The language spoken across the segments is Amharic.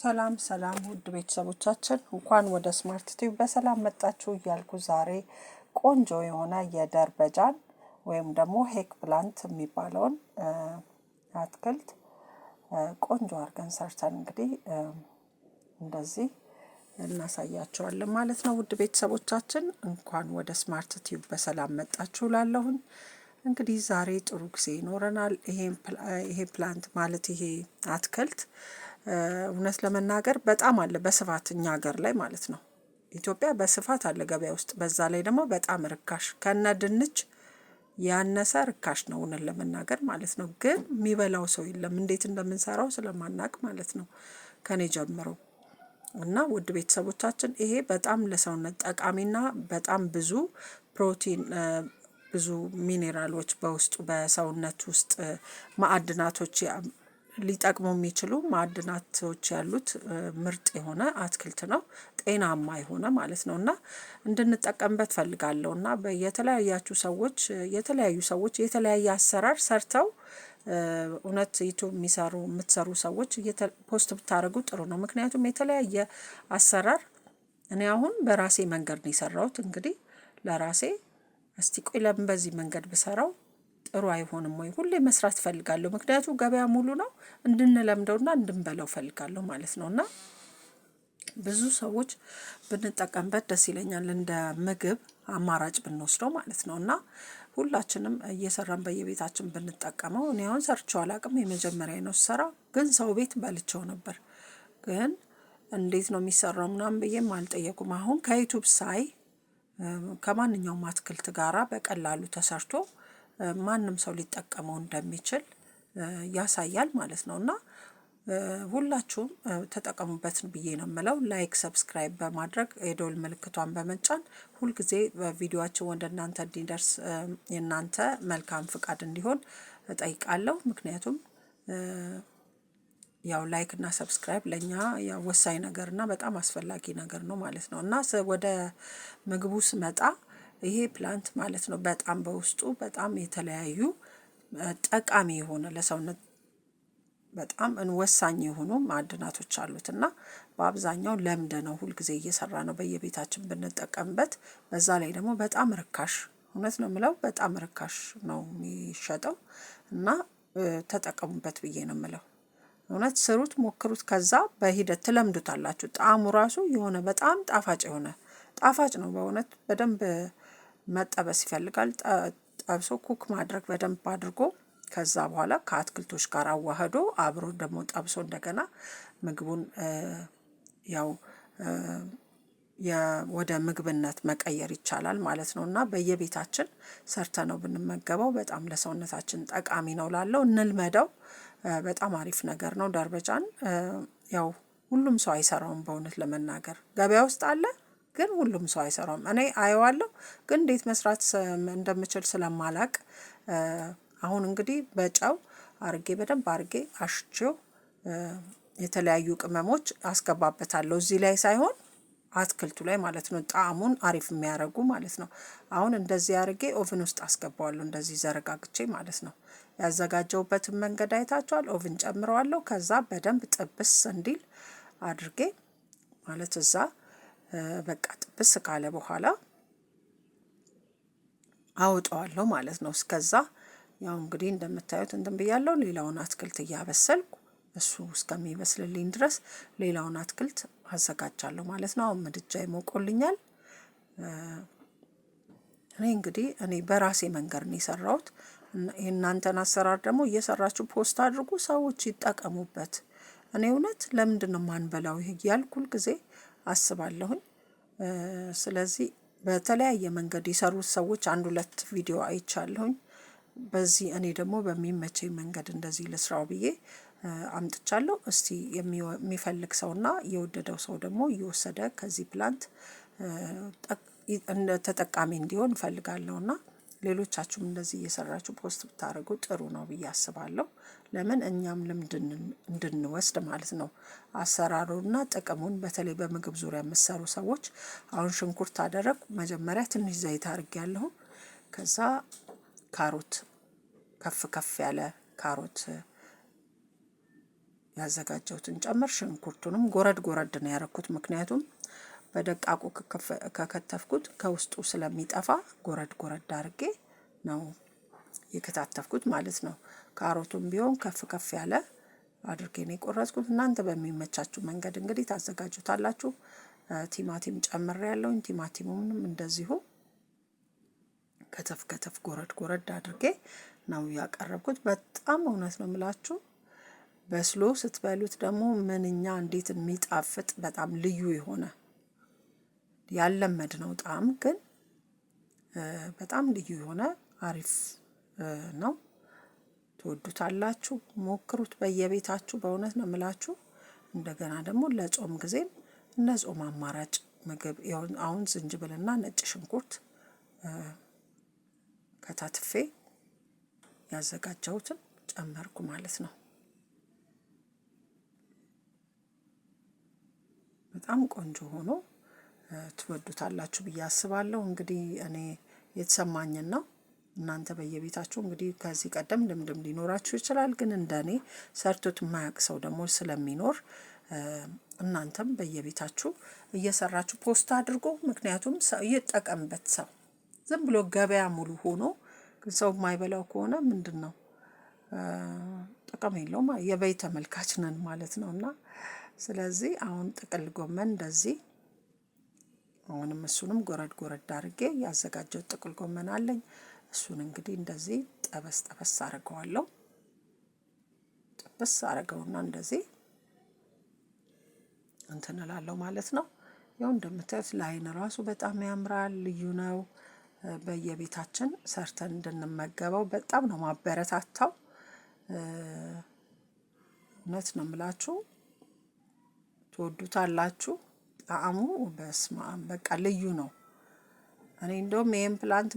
ሰላም ሰላም ውድ ቤተሰቦቻችን እንኳን ወደ ስማርት ቲዩብ በሰላም መጣችሁ እያልኩ ዛሬ ቆንጆ የሆነ የደርበጃን ወይም ደግሞ ሄክ ፕላንት የሚባለውን አትክልት ቆንጆ አድርገን ሰርተን እንግዲህ እንደዚህ እናሳያቸዋለን ማለት ነው። ውድ ቤተሰቦቻችን እንኳን ወደ ስማርት ቲዩብ በሰላም መጣችሁ ላለሁኝ እንግዲህ ዛሬ ጥሩ ጊዜ ይኖረናል። ይሄ ፕላንት ማለት ይሄ አትክልት እውነት ለመናገር በጣም አለ በስፋት እኛ ሀገር ላይ ማለት ነው። ኢትዮጵያ በስፋት አለ ገበያ ውስጥ። በዛ ላይ ደግሞ በጣም ርካሽ ከነ ድንች ያነሰ ርካሽ ነው እውነት ለመናገር ማለት ነው። ግን የሚበላው ሰው የለም እንዴት እንደምንሰራው ስለማናቅ ማለት ነው ከኔ ጀምሮ። እና ውድ ቤተሰቦቻችን ይሄ በጣም ለሰውነት ጠቃሚና በጣም ብዙ ፕሮቲን ብዙ ሚኔራሎች በውስጡ በሰውነት ውስጥ ማዕድናቶች ሊጠቅሙ የሚችሉ ማዕድናቶች ያሉት ምርጥ የሆነ አትክልት ነው። ጤናማ የሆነ ማለት ነው። እና እንድንጠቀምበት ፈልጋለሁ። እና በየተለያያችሁ ሰዎች የተለያየ አሰራር ሰርተው እውነት ዩቲዩብ የምትሰሩ ሰዎች ፖስት ብታደርጉ ጥሩ ነው። ምክንያቱም የተለያየ አሰራር እኔ አሁን በራሴ መንገድ ነው የሰራሁት። እንግዲህ ለራሴ እስቲ ቆይ ለምን በዚህ መንገድ ብሰራው ጥሩ አይሆንም ወይ? ሁሌ መስራት ፈልጋለሁ። ምክንያቱም ገበያ ሙሉ ነው እንድንለምደውና እንድንበላው ፈልጋለሁ ማለት ነው። እና ብዙ ሰዎች ብንጠቀምበት ደስ ይለኛል እንደ ምግብ አማራጭ ብንወስደው ማለት ነው። እና ሁላችንም እየሰራን በየቤታችን ብንጠቀመው። እኔ አሁን ሰርቼው አላውቅም የመጀመሪያ ነው ስሰራ፣ ግን ሰው ቤት በልቼው ነበር። ግን እንዴት ነው የሚሰራው ምናምን ብዬም አልጠየቁም። አሁን ከዩቲዩብ ሳይ ከማንኛውም አትክልት ጋራ በቀላሉ ተሰርቶ ማንም ሰው ሊጠቀመው እንደሚችል ያሳያል ማለት ነው። እና ሁላችሁም ተጠቀሙበት ብዬ ነው የምለው። ላይክ ሰብስክራይብ በማድረግ የደወል ምልክቷን በመጫን ሁልጊዜ በቪዲዮአችን ወደ እናንተ እንዲደርስ የእናንተ መልካም ፍቃድ እንዲሆን እጠይቃለሁ። ምክንያቱም ያው ላይክ እና ሰብስክራይብ ለኛ ያው ወሳኝ ነገርና በጣም አስፈላጊ ነገር ነው ማለት ነው። እና ወደ ምግቡ ስመጣ ይሄ ፕላንት ማለት ነው በጣም በውስጡ በጣም የተለያዩ ጠቃሚ የሆነ ለሰውነት በጣም ወሳኝ የሆኑ ማዕድናቶች አሉት። እና በአብዛኛው ለምደ ነው ሁልጊዜ እየሰራ ነው በየቤታችን ብንጠቀምበት። በዛ ላይ ደግሞ በጣም ርካሽ፣ እውነት ነው የምለው በጣም ርካሽ ነው የሚሸጠው። እና ተጠቀሙበት ብዬ ነው የምለው። እውነት ስሩት፣ ሞክሩት። ከዛ በሂደት ትለምዱታላችሁ። ጣዕሙ ራሱ የሆነ በጣም ጣፋጭ ነው በእውነት። በደንብ መጠበስ ይፈልጋል። ጠብሶ ኩክ ማድረግ በደንብ አድርጎ ከዛ በኋላ ከአትክልቶች ጋር አዋህዶ አብሮ ደግሞ ጠብሶ እንደገና ምግቡን ያው ወደ ምግብነት መቀየር ይቻላል ማለት ነው። እና በየቤታችን ሰርተነው ብንመገበው በጣም ለሰውነታችን ጠቃሚ ነው ላለው እንልመደው። በጣም አሪፍ ነገር ነው። ደርበጃን ያው ሁሉም ሰው አይሰራውም በእውነት ለመናገር። ገበያ ውስጥ አለ ግን ሁሉም ሰው አይሰራውም። እኔ አየዋለሁ ግን እንዴት መስራት እንደምችል ስለማላቅ አሁን እንግዲህ በጨው አርጌ በደንብ አርጌ አሽቼው የተለያዩ ቅመሞች አስገባበታለሁ እዚህ ላይ ሳይሆን አትክልቱ ላይ ማለት ነው። ጣዕሙን አሪፍ የሚያደርጉ ማለት ነው። አሁን እንደዚህ አርጌ ኦቭን ውስጥ አስገባዋለሁ እንደዚህ ዘረጋግቼ ማለት ነው። ያዘጋጀውበትን መንገድ አይታችኋል። ኦቭን ጨምረዋለሁ። ከዛ በደንብ ጥብስ እንዲል አድርጌ ማለት እዛ በቃ ጥብስ ካለ በኋላ አውጣዋለሁ ማለት ነው። እስከዛ ያው እንግዲህ እንደምታዩት እንትን ብያለሁ። ሌላውን አትክልት እያበሰልኩ እሱ እስከሚበስልልኝ ድረስ ሌላውን አትክልት አዘጋጃለሁ ማለት ነው። አሁን ምድጃ ይሞቆልኛል። እኔ በራሴ መንገድ ነው የሰራሁት። የእናንተን አሰራር ደግሞ እየሰራችሁ ፖስት አድርጉ፣ ሰዎች ይጠቀሙበት። እኔ እውነት ለምንድን ነው የማንበላው ይሄ እያልኩ ሁልጊዜ አስባለሁኝ። ስለዚህ በተለያየ መንገድ የሰሩት ሰዎች 1-2 ቪዲዮ አይቻለሁኝ። በዚህ እኔ ደግሞ በሚመቸኝ መንገድ እንደዚህ ልስራው ብዬ አምጥቻለሁ። እስቲ የሚፈልግ ሰውና የወደደው ሰው ደግሞ እየወሰደ ከዚህ ፕላንት ተጠቃሚ እንዲሆን እፈልጋለሁና ሌሎቻችሁም እንደዚህ እየሰራችሁ ፖስት ብታደርጉ ጥሩ ነው ብዬ አስባለሁ። ለምን እኛም ልምድ እንድንወስድ ማለት ነው። አሰራሩና ጥቅሙን በተለይ በምግብ ዙሪያ የምትሰሩ ሰዎች አሁን ሽንኩርት አደረግኩ፣ መጀመሪያ ትንሽ ዘይት አድርጌያለሁ። ከዛ ካሮት ከፍ ያለ ካሮት ያዘጋጀሁትን ጨምር። ሽንኩርቱንም ጎረድ ጎረድ ነው ያረኩት፣ ምክንያቱም በደቃቁ ከከተፍኩት ከውስጡ ስለሚጠፋ ጎረድ ጎረድ አድርጌ ነው የከታተፍኩት ማለት ነው። ካሮቱም ቢሆን ከፍ ከፍ ያለ አድርጌ ነው የቆረጥኩት። እናንተ በሚመቻችሁ መንገድ እንግዲህ ታዘጋጁታላችሁ። ቲማቲም ጨምሬያለሁኝ። ቲማቲሙንም እንደዚሁ ከተፍ ከተፍ ጎረድ ጎረድ አድርጌ ነው ያቀረብኩት። በጣም እውነት ነው የምላችሁ በስሎ ስትበሉት ደግሞ ምንኛ እንዴት የሚጣፍጥ በጣም ልዩ የሆነ ያለመድ ነው ጣዕም ግን በጣም ልዩ የሆነ አሪፍ ነው። ትወዱታላችሁ፣ ሞክሩት በየቤታችሁ። በእውነት ነው የምላችሁ። እንደገና ደግሞ ለጾም ጊዜም እንደ ጾም አማራጭ ምግብ አሁን ዝንጅብልና ነጭ ሽንኩርት ከታትፌ ያዘጋጀሁትን ጨመርኩ ማለት ነው። በጣም ቆንጆ ሆኖ ትወዱታላችሁ ብዬ አስባለሁ። እንግዲህ እኔ የተሰማኝን ነው። እናንተ በየቤታችሁ እንግዲህ ከዚህ ቀደም ልምድም ሊኖራችሁ ይችላል፣ ግን እንደኔ ሰርቶት የማያውቅ ሰው ደግሞ ስለሚኖር እናንተም በየቤታችሁ እየሰራችሁ ፖስት አድርጎ። ምክንያቱም ሰው እየተጠቀምበት ሰው ዝም ብሎ ገበያ ሙሉ ሆኖ ግን ሰው የማይበላው ከሆነ ምንድን ነው ጥቅም የለውም። የበይ ተመልካች ነን ማለት ነውና ስለዚህ አሁን ጥቅል ጎመን እንደዚህ አሁንም እሱንም ጎረድ ጎረድ አድርጌ ያዘጋጀው ጥቅል ጎመን አለኝ። እሱን እንግዲህ እንደዚህ ጠበስ ጠበስ አደርገዋለሁ። ጠበስ አደርገውና እንደዚህ እንትን እላለሁ ማለት ነው። ያው እንደምታዩት ለዓይን ራሱ በጣም ያምራል፣ ልዩ ነው። በየቤታችን ሰርተን እንድንመገበው በጣም ነው ማበረታታው። እውነት ነው የምላችሁ ትወዱታላችሁ። ጣዕሙ በስማም በቃ ልዩ ነው። እኔ እንደውም ይሄን ፕላንት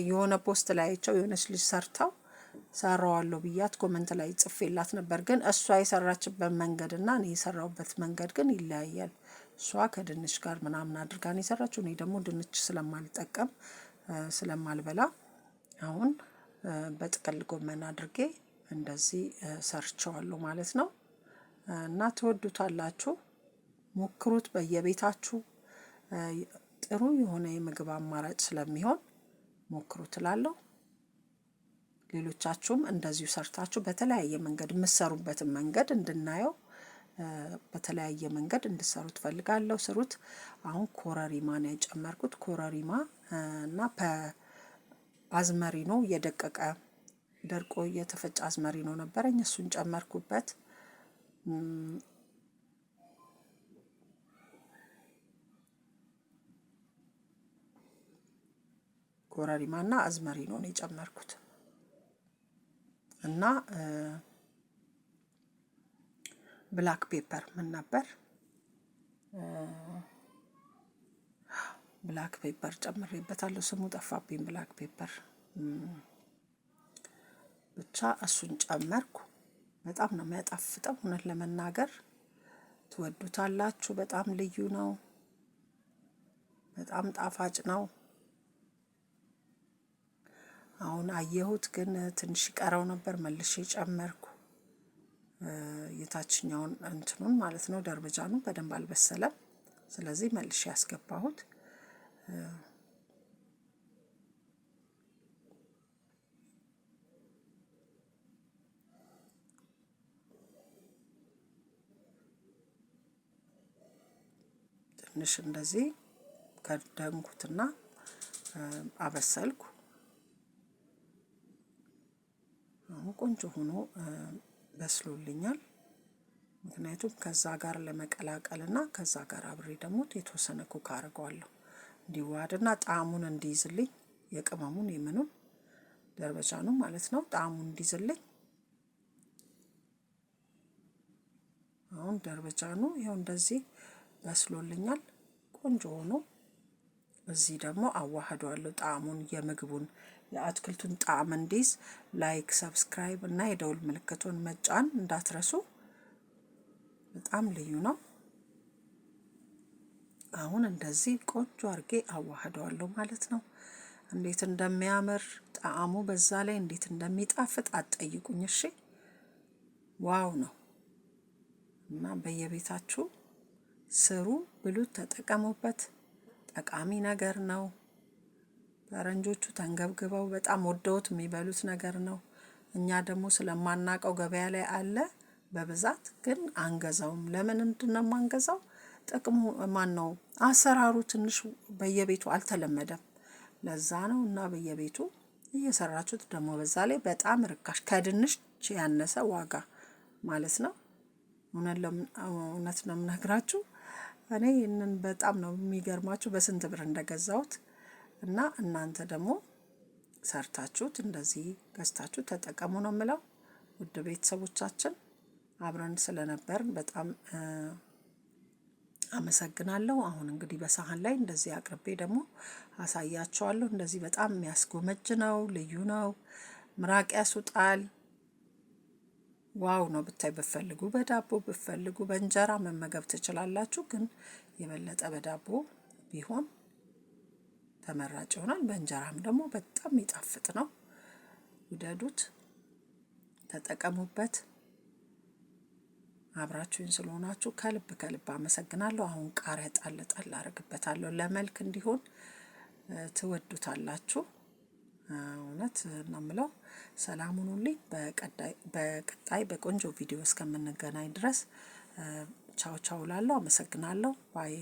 የሆነ ፖስት ላይ አይቼው የሆነች ልጅ ሰርታው ሰራዋለሁ ብያት ኮመንት ላይ ጽፌላት ነበር። ግን እሷ የሰራችበት መንገድ እና እኔ የሰራሁበት መንገድ ግን ይለያያል። እሷ ከድንች ጋር ምናምን አድርጋ ነው የሰራችው። እኔ ደግሞ ድንች ስለማልጠቀም ስለማልበላ አሁን በጥቅል ጎመን አድርጌ እንደዚህ ሰርቸዋለሁ ማለት ነው። እና ትወዱታላችሁ፣ ሞክሩት በየቤታችሁ። ጥሩ የሆነ የምግብ አማራጭ ስለሚሆን ሞክሩት እላለሁ። ሌሎቻችሁም እንደዚሁ ሰርታችሁ በተለያየ መንገድ የምትሰሩበትን መንገድ እንድናየው በተለያየ መንገድ እንድሰሩ ትፈልጋለሁ። ስሩት። አሁን ኮረሪማ ነው የጨመርኩት። ኮረሪማ እና አዝመሪኖ የደቀቀ ደርቆ የተፈጨ አዝመሪኖ ነበረኝ፣ እሱን ጨመርኩበት። ኮረሪማና አዝመሪኖ ነው የጨመርኩት እና ብላክ ፔፐር ምን ነበር ብላክ ፔፐር ጨምሬበታለሁ። ስሙ ጠፋብኝ። ብላክ ፔፐር ብቻ እሱን ጨመርኩ። በጣም ነው የሚያጣፍጠው። እውነት ለመናገር ትወዱታላችሁ። በጣም ልዩ ነው። በጣም ጣፋጭ ነው። አሁን አየሁት ግን ትንሽ ቀረው ነበር፣ መልሼ ጨመርኩ። የታችኛውን እንትኑን ማለት ነው ደርበጃኑ በደንብ አልበሰለም። ስለዚህ መልሼ ያስገባሁት። ትንሽ እንደዚህ ከደንኩትና አበሰልኩ። አሁን ቆንጆ ሆኖ በስሎልኛል። ምክንያቱም ከዛ ጋር ለመቀላቀልና ከዛ ጋር አብሬ ደግሞ የተወሰነ ኩክ አድርገዋለሁ እንዲዋሃድና ጣዕሙን እንዲይዝልኝ የቅመሙን የምኑን ደርበጃኑ ማለት ነው ጣዕሙን እንዲይዝልኝ። አሁን ደርበጃኑ ይኸው እንደዚህ በስሎልኛል ቆንጆ ሆኖ። እዚህ ደግሞ አዋህደዋለሁ ጣዕሙን የምግቡን የአትክልቱን ጣዕም እንዲይዝ። ላይክ፣ ሰብስክራይብ እና የደውል ምልክቱን መጫን እንዳትረሱ። በጣም ልዩ ነው። አሁን እንደዚህ ቆንጆ አርጌ አዋህደዋለሁ ማለት ነው። እንዴት እንደሚያምር ጣዕሙ በዛ ላይ እንዴት እንደሚጣፍጥ አትጠይቁኝ። እሺ ዋው ነው። እና በየቤታችሁ ስሩ፣ ብሉት፣ ተጠቀሙበት። ጠቃሚ ነገር ነው። ፈረንጆቹ ተንገብግበው በጣም ወደውት የሚበሉት ነገር ነው። እኛ ደግሞ ስለማናቀው ገበያ ላይ አለ በብዛት ግን አንገዛውም። ለምን እንደሆነ ማንገዛው? ጥቅሙ ማን ነው? አሰራሩ ትንሽ በየቤቱ አልተለመደም። ለዛ ነው። እና በየቤቱ እየሰራችሁት ደግሞ በዛ ላይ በጣም ርካሽ ከድንች ያነሰ ዋጋ ማለት ነው። እውነት ነው የምነግራችሁ። እኔ ይህንን በጣም ነው የሚገርማችሁ በስንት ብር እንደገዛሁት። እና እናንተ ደግሞ ሰርታችሁት እንደዚህ ገዝታችሁ ተጠቀሙ ነው የምለው። ውድ ቤተሰቦቻችን አብረን ስለነበርን በጣም አመሰግናለሁ። አሁን እንግዲህ በሳህን ላይ እንደዚህ አቅርቤ ደግሞ አሳያችኋለሁ። እንደዚህ በጣም የሚያስጎመጅ ነው፣ ልዩ ነው፣ ምራቅ ያስውጣል። ዋው ነው ብታይ። ብፈልጉ በዳቦ ብፈልጉ በእንጀራ መመገብ ትችላላችሁ። ግን የበለጠ በዳቦ ቢሆን ተመራጭ ይሆናል። በእንጀራም ደግሞ በጣም የሚጣፍጥ ነው። ውደዱት፣ ተጠቀሙበት። አብራችሁኝ ስለሆናችሁ ከልብ ከልብ አመሰግናለሁ። አሁን ቃሪያ ጣል ጣል አደርግበታለሁ ለመልክ እንዲሆን። ትወዱታላችሁ። እውነት ነው የምለው። ሰላም ሁኑልኝ። በቀጣይ በቆንጆ ቪዲዮ እስከምንገናኝ ድረስ ቻው ቻው እላለሁ። አመሰግናለሁ። ባይ